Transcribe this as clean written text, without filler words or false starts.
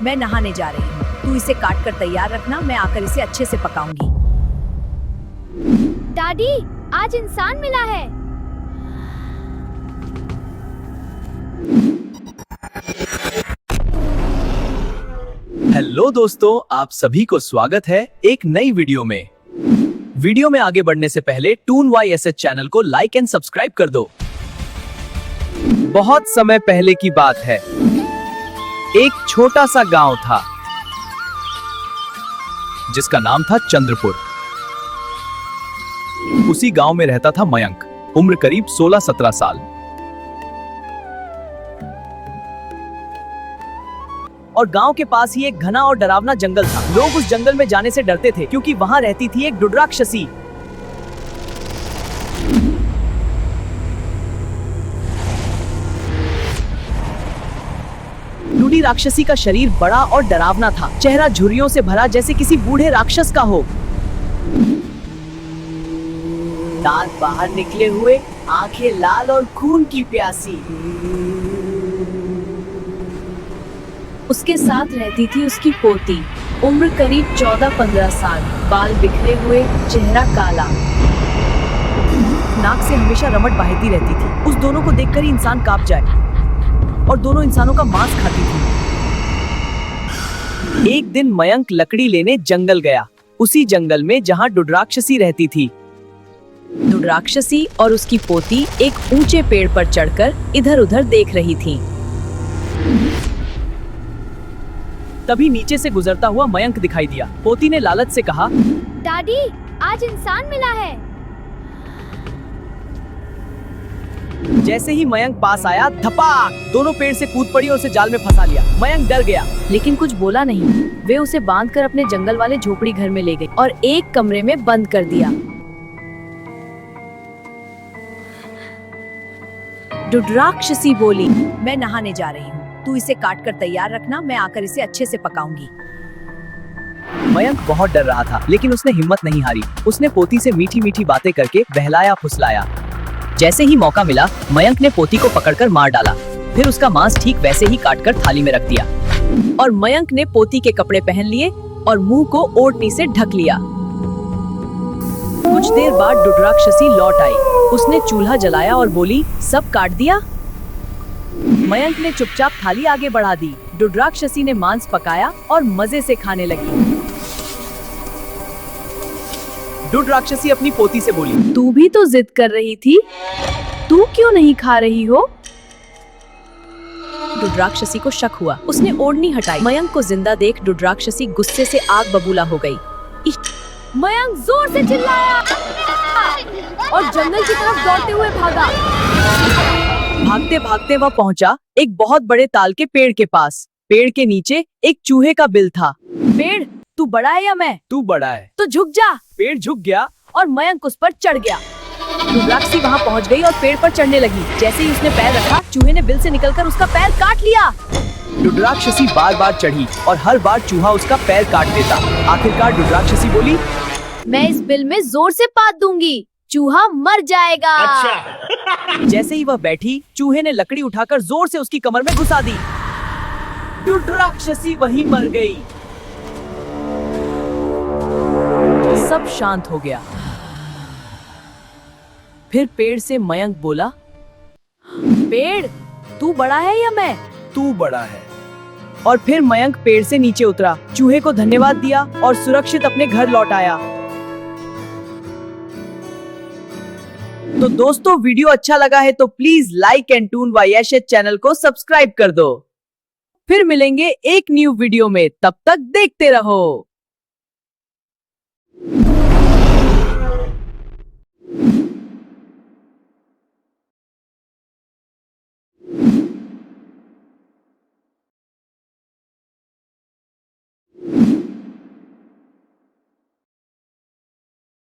मैं नहाने जा रही हूँ। तू इसे काट कर तैयार रखना, मैं आकर इसे अच्छे से पकाऊंगी। दादी, आज इंसान मिला है। हेलो दोस्तों, आप सभी को स्वागत है एक नई वीडियो में। वीडियो में आगे बढ़ने से पहले टून YSH चैनल को लाइक एंड सब्सक्राइब कर दो। बहुत समय पहले की बात है, एक छोटा सा गांव था जिसका नाम था चंद्रपुर। उसी गांव में रहता था मयंक, उम्र करीब 16-17 साल। और गांव के पास ही एक घना और डरावना जंगल था। लोग उस जंगल में जाने से डरते थे क्योंकि वहां रहती थी एक दुर्राक्षसी। लूडी राक्षसी का शरीर बड़ा और डरावना था, चेहरा झुर्रियों से भरा जैसे किसी बूढ़े राक्षस का हो। दांत बाहर निकले हुए, आंखें लाल और खून की प्यासी। उसके साथ रहती थी उसकी पोती, उम्र करीब 14-15 साल, बाल बिखरे हुए, चेहरा काला, नाक से हमेशा रमट बहती रहती थी। उस दोनों को देखकर ही इंसान कांप जाए, और दोनों इंसानों का मांस खाती थी। एक दिन मयंक लकड़ी लेने जंगल गया, उसी जंगल में जहां दुर्राक्षसी रहती थी। दुर्राक्षसी और उसकी पोती एक ऊंचे पेड़ पर चढ़कर इधर-उधर देख रही थीं। तभी नीचे से गुजरता हुआ मयंक दिखाई दिया। पोती ने लालच से कहा, दादी, आज इंसान मिला है। जैसे ही मयंक पास आया, धपाक, दोनों पेड़ से कूद पड़ी और उसे जाल में फंसा लिया। मयंक डर गया, लेकिन कुछ बोला नहीं। वे उसे बांधकर अपने जंगल वाले झोपड़ी घर में ले गए और एक कमरे में बंद कर दिया। दुर्राक्षसी बोली, मैं नहाने जा रही हूँ, तू इसे काट कर तैयार रखना, मैं आकर इसे अच्छे से पकाऊंगी। मयंक बहुत डर रहा था, लेकिन उसने हिम्मत नहीं हारी। उसने पोती से मीठी मीठी बातें करके बहलाया फुसलाया। जैसे ही मौका मिला, मयंक ने पोती को पकड़कर मार डाला। फिर उसका मांस ठीक वैसे ही काटकर थाली में रख दिया। और मयंक ने पोती के कपड़े पहन लिए और मुंह को ओढ़नी से ढक लिया। कुछ देर बाद दुर्राक्षसी लौट आई। उसने चूल्हा जलाया और बोली, सब काट दिया? मयंक ने चुपचाप थाली आगे बढ़ा दी। दुर्राक्षसी ने मांस पकाया और मजे से खाने लगी। दुर्राक्षसी अपनी पोती से बोली, तू भी तो जिद कर रही थी, तू क्यों नहीं खा रही हो? दुर्राक्षसी को शक हुआ। उसने ओढ़नी हटाई। मयंक को जिंदा देख दुर्राक्षसी गुस्से से आग बबूला हो गई। मयंक जोर से चिल्लाया और जंगल की तरफ दौड़ते हुए भागा। भागते भागते वह पहुंचा एक बहुत बड़े ताल के पेड़ के पास। पेड़ के नीचे एक चूहे का बिल था। पेड़, तू बड़ा है या मैं? तू बड़ा है। तो झुक जा। पेड़ झुक गया और मयंक उस पर चढ़ गया। दुर्राक्षसी वहां पहुंच गई और पेड़ पर चढ़ने लगी। जैसे ही उसने पैर रखा, चूहे ने बिल से निकलकर उसका पैर काट लिया। दुर्राक्षसी बार बार चढ़ी और हर बार चूहा उसका पैर काट देता। आखिरकार दुर्राक्षसी बोली, मैं इस बिल में जोर से पात दूंगी, चूहा मर जाएगा। अच्छा। जैसे ही वह बैठी, चूहे ने लकड़ी उठाकर जोर से उसकी कमर में घुसा दी। दुर्राक्षसी वहीं मर गई। सब शांत हो गया। फिर पेड़ से मयंक बोला, पेड़, तू बड़ा है या मैं? तू बड़ा है। और फिर मयंक पेड़ से नीचे उतरा, चूहे को धन्यवाद दिया और सुरक्षित अपने घर लौट आया। तो दोस्तों, वीडियो अच्छा लगा है तो प्लीज लाइक एंड टून YSH चैनल को सब्सक्राइब कर दो। फिर मिलेंगे एक न्यू वीडियो में, तब तक देखते रहो।